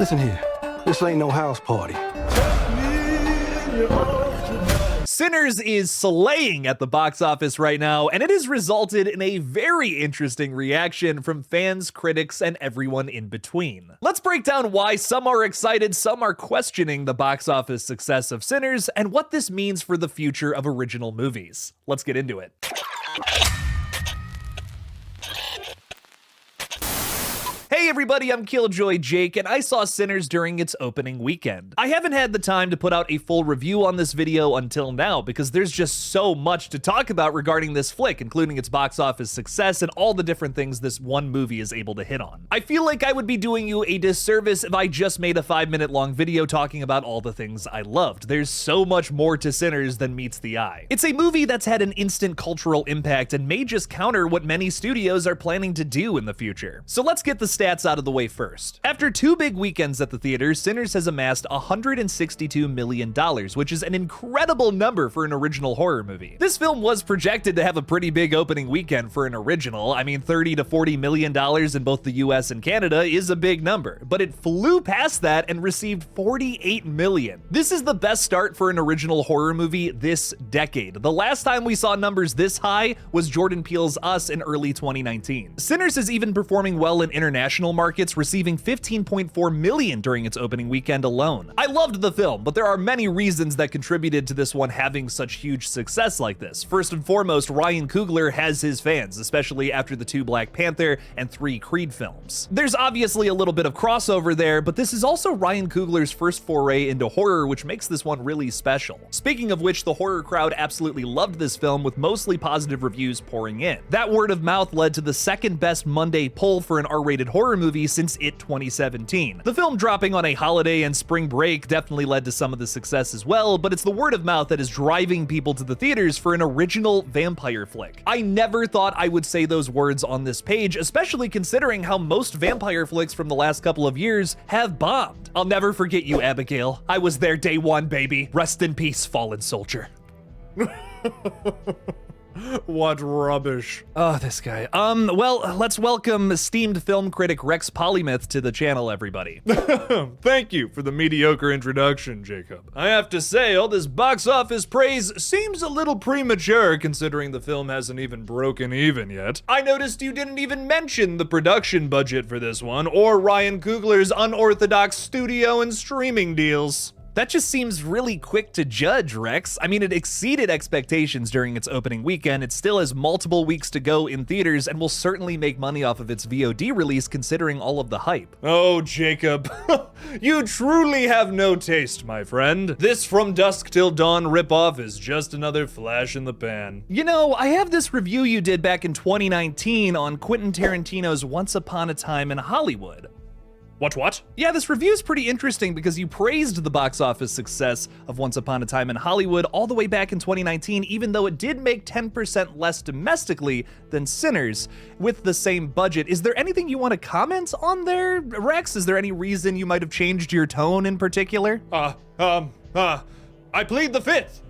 Listen here, this ain't no house party. Sinners is slaying at the box office right now, and it has resulted in a very interesting reaction from fans, critics, and everyone in between. Let's break down why some are excited, some are questioning the box office success of Sinners, and what this means for the future of original movies. Let's get into it. Hey everybody, I'm KillJoy Jake, and I saw Sinners during its opening weekend. I haven't had the time to put out a full review on this video until now because there's just so much to talk about regarding this flick, including its box office success and all the different things this one movie is able to hit on. I feel like I would be doing you a disservice if I just made a 5-minute long video talking about all the things I loved. There's so much more to Sinners than meets the eye. It's a movie that's had an instant cultural impact and may just counter what many studios are planning to do in the future. So let's get the stats out of the way first. After 2 big weekends at the theaters, Sinners has amassed $162 million, which is an incredible number for an original horror movie. This film was projected to have a pretty big opening weekend for an original. I mean, $30 to $40 million in both the US and Canada is a big number, but it flew past that and received $48 million. This is the best start for an original horror movie this decade. The last time we saw numbers this high was Jordan Peele's Us in early 2019. Sinners is even performing well in international markets, receiving $15.4 million during its opening weekend alone. I loved the film, but there are many reasons that contributed to this one having such huge success like this. First and foremost, Ryan Coogler has his fans, especially after the 2 Black Panther and 3 Creed films. There's obviously a little bit of crossover there, but this is also Ryan Coogler's first foray into horror, which makes this one really special. Speaking of which, the horror crowd absolutely loved this film, with mostly positive reviews pouring in. That word of mouth led to the second best Monday poll for an R-rated horror movie since It 2017. The film dropping on a holiday and spring break definitely led to some of the success as well, but it's the word of mouth that is driving people to the theaters for an original vampire flick. I never thought I would say those words on this page, especially considering how most vampire flicks from the last couple of years have bombed. I'll never forget you, Abigail. I was there day one, baby. Rest in peace, fallen soldier. What rubbish. Oh, this guy. Well, let's welcome esteemed film critic Rex Polymyth to the channel, everybody. Thank you for the mediocre introduction, Jacob. I have to say, all this box office praise seems a little premature considering the film hasn't even broken even yet. I noticed you didn't even mention the production budget for this one, or Ryan Coogler's unorthodox studio and streaming deals. That just seems really quick to judge, Rex. I mean, it exceeded expectations during its opening weekend. It still has multiple weeks to go in theaters and will certainly make money off of its VOD release considering all of the hype. Oh, Jacob. You truly have no taste, my friend. This From Dusk Till Dawn ripoff is just another flash in the pan. You know, I have this review you did back in 2019 on Quentin Tarantino's Once Upon a Time in Hollywood. What? Yeah, this review is pretty interesting because you praised the box office success of Once Upon a Time in Hollywood all the way back in 2019, even though it did make 10% less domestically than Sinners with the same budget. Is there anything you want to comment on there, Rex? Is there any reason you might have changed your tone in particular? I plead the fifth.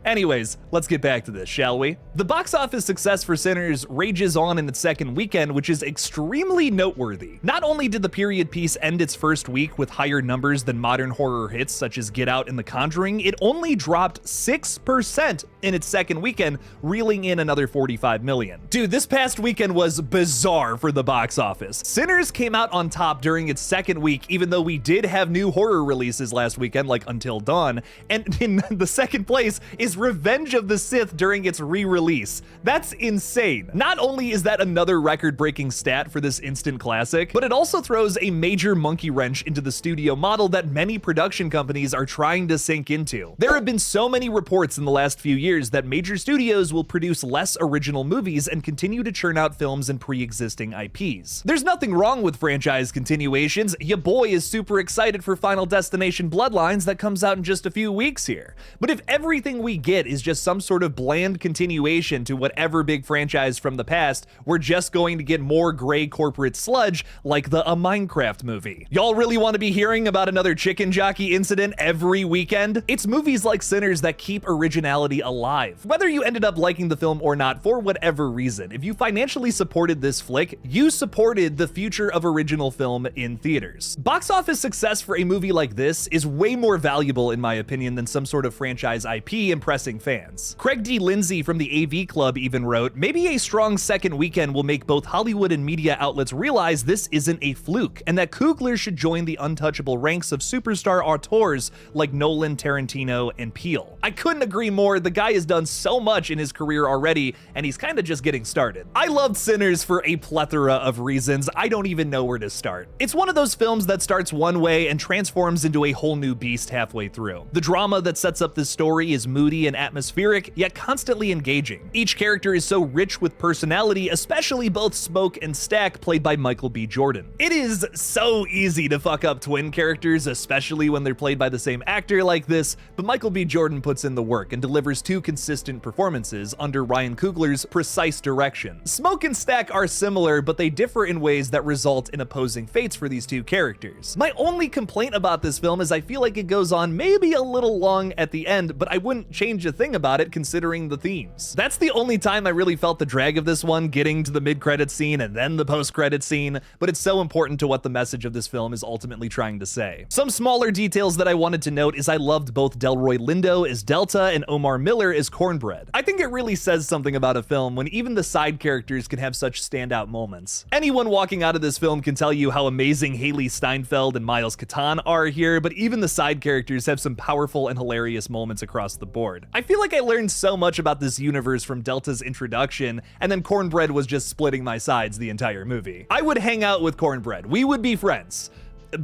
Anyways, let's get back to this, shall we? The box office success for Sinners rages on in its second weekend, which is extremely noteworthy. Not only did the period piece end its first week with higher numbers than modern horror hits such as Get Out and The Conjuring, it only dropped 6% in its second weekend, reeling in another $45 million. Dude, this past weekend was bizarre for the box office. Sinners came out on top during its second week, even though we did have new horror releases last weekend, like Until Dawn, and in the second place is Revenge of the Sith during its re-release. That's insane. Not only is that another record-breaking stat for this instant classic, but it also throws a major monkey wrench into the studio model that many production companies are trying to sink into. There have been so many reports in the last few years that major studios will produce less original movies and continue to churn out films and pre-existing IPs. There's nothing wrong with franchise continuations. Ya boy is super excited for Final Destination Bloodlines that comes out in just a few weeks here. But if If everything we get is just some sort of bland continuation to whatever big franchise from the past, we're just going to get more gray corporate sludge like the A Minecraft movie. Y'all really want to be hearing about another chicken jockey incident every weekend? It's movies like Sinners that keep originality alive. Whether you ended up liking the film or not, for whatever reason, if you financially supported this flick, you supported the future of original film in theaters. Box office success for a movie like this is way more valuable, in my opinion, than some sort of franchise IP impressing fans. Craig D. Lindsay from the AV Club even wrote, "Maybe a strong second weekend will make both Hollywood and media outlets realize this isn't a fluke, and that Coogler should join the untouchable ranks of superstar auteurs like Nolan, Tarantino, and Peele." I couldn't agree more. The guy has done so much in his career already, and he's kind of just getting started. I loved Sinners for a plethora of reasons. I don't even know where to start. It's one of those films that starts one way and transforms into a whole new beast halfway through. The drama that sets up this story is moody and atmospheric, yet constantly engaging. Each character is so rich with personality, especially both Smoke and Stack, played by Michael B. Jordan. It is so easy to fuck up twin characters, especially when they're played by the same actor like this, but Michael B. Jordan puts in the work and delivers two consistent performances under Ryan Coogler's precise direction. Smoke and Stack are similar, but they differ in ways that result in opposing fates for these two characters. My only complaint about this film is I feel like it goes on maybe a little long at the end, but I wouldn't change a thing about it considering the themes. That's the only time I really felt the drag of this one, getting to the mid-credit scene and then the post-credit scene, but it's so important to what the message of this film is ultimately trying to say. Some smaller details that I wanted to note is I loved both Delroy Lindo as Delta and Omar Miller as Cornbread. I think it really says something about a film when even the side characters can have such standout moments. Anyone walking out of this film can tell you how amazing Haley Steinfeld and Miles Catan are here, but even the side characters have some powerful and hilarious moments across the board. I feel like I learned so much about this universe from Delta's introduction, and then Cornbread was just splitting my sides the entire movie. I would hang out with Cornbread. We would be friends.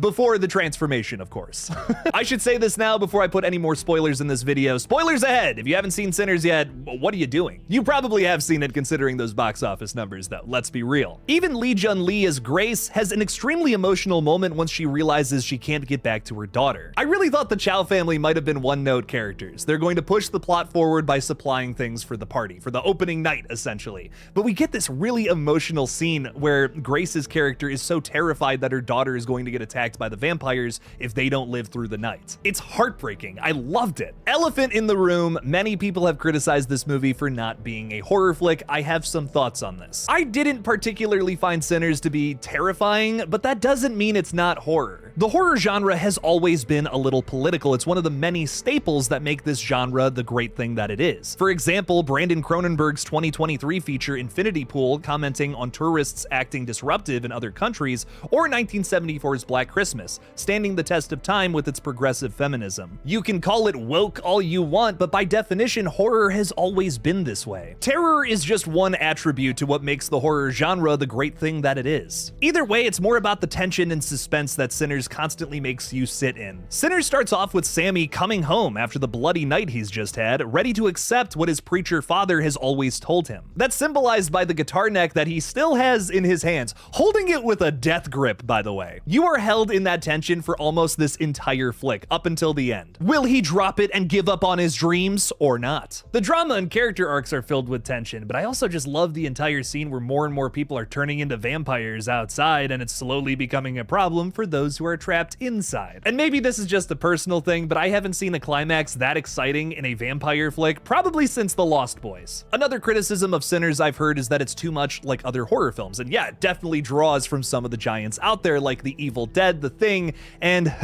Before the transformation, of course. I should say this now before I put any more spoilers in this video. Spoilers ahead! If you haven't seen Sinners yet, what are you doing? You probably have seen it considering those box office numbers though, let's be real. Even Lee Jun Lee as Grace has an extremely emotional moment once she realizes she can't get back to her daughter. I really thought the Chow family might have been one-note characters. They're going to push the plot forward by supplying things for the party, for the opening night, essentially. But we get this really emotional scene where Grace's character is so terrified that her daughter is going to get attacked by the vampires if they don't live through the night. It's heartbreaking. I loved it. Elephant in the room. Many people have criticized this movie for not being a horror flick. I have some thoughts on this. I didn't particularly find Sinners to be terrifying, but that doesn't mean it's not horror. The horror genre has always been a little political. It's one of the many staples that make this genre the great thing that it is. For example, Brandon Cronenberg's 2023 feature Infinity Pool, commenting on tourists acting disruptive in other countries, or 1974's Black Christmas, standing the test of time with its progressive feminism. You can call it woke all you want, but by definition, horror has always been this way. Terror is just one attribute to what makes the horror genre the great thing that it is. Either way, it's more about the tension and suspense that Sinners constantly makes you sit in. Sinners starts off with Sammy coming home after the bloody night he's just had, ready to accept what his preacher father has always told him. That's symbolized by the guitar neck that he still has in his hands, holding it with a death grip, by the way. You are held in that tension for almost this entire flick, up until the end. Will he drop it and give up on his dreams, or not? The drama and character arcs are filled with tension, but I also just love the entire scene where more and more people are turning into vampires outside, and it's slowly becoming a problem for those who are trapped inside. And maybe this is just a personal thing, but I haven't seen a climax that exciting in a vampire flick probably since The Lost Boys. Another criticism of Sinners I've heard is that it's too much like other horror films, and yeah, it definitely draws from some of the giants out there like The Evil Dead, The Thing, and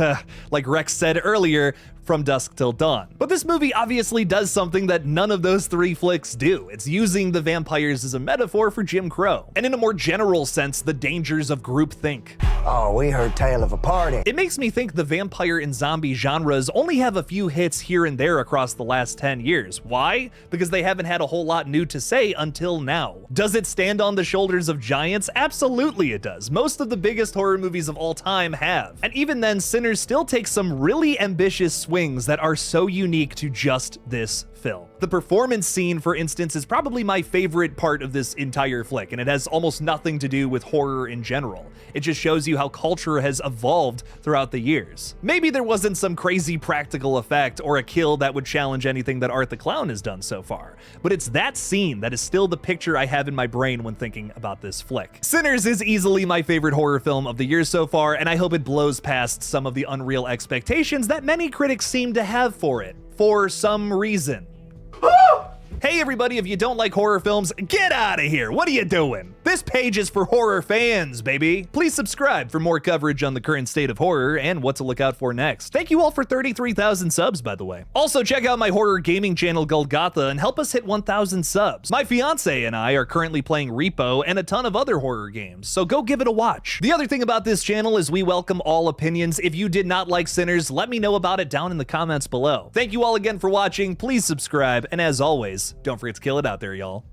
like Rex said earlier, From Dusk Till Dawn. But this movie obviously does something that none of those three flicks do. It's using the vampires as a metaphor for Jim Crow, and in a more general sense, the dangers of groupthink. Oh, we heard tale of a party. It makes me think the vampire and zombie genres only have a few hits here and there across the last 10 years. Why? Because they haven't had a whole lot new to say until now. Does it stand on the shoulders of giants? Absolutely it does. Most of the biggest horror movies of all time have. And even then, Sinners still takes some really ambitious swings that are so unique to just this film. The performance scene, for instance, is probably my favorite part of this entire flick, and it has almost nothing to do with horror in general. It just shows you how culture has evolved throughout the years. Maybe there wasn't some crazy practical effect or a kill that would challenge anything that Art the Clown has done so far, but it's that scene that is still the picture I have in my brain when thinking about this flick. Sinners is easily my favorite horror film of the year so far, and I hope it blows past some of the unreal expectations that many critics seem to have for it, for some reason. Hey everybody, if you don't like horror films, get out of here. What are you doing? This page is for horror fans, baby. Please subscribe for more coverage on the current state of horror and what to look out for next. Thank you all for 33,000 subs, by the way. Also, check out my horror gaming channel, GullGotha, and help us hit 1,000 subs. My fiance and I are currently playing Repo and a ton of other horror games, so go give it a watch. The other thing about this channel is we welcome all opinions. If you did not like Sinners, let me know about it down in the comments below. Thank you all again for watching. Please subscribe, and as always, don't forget to kill it out there, y'all.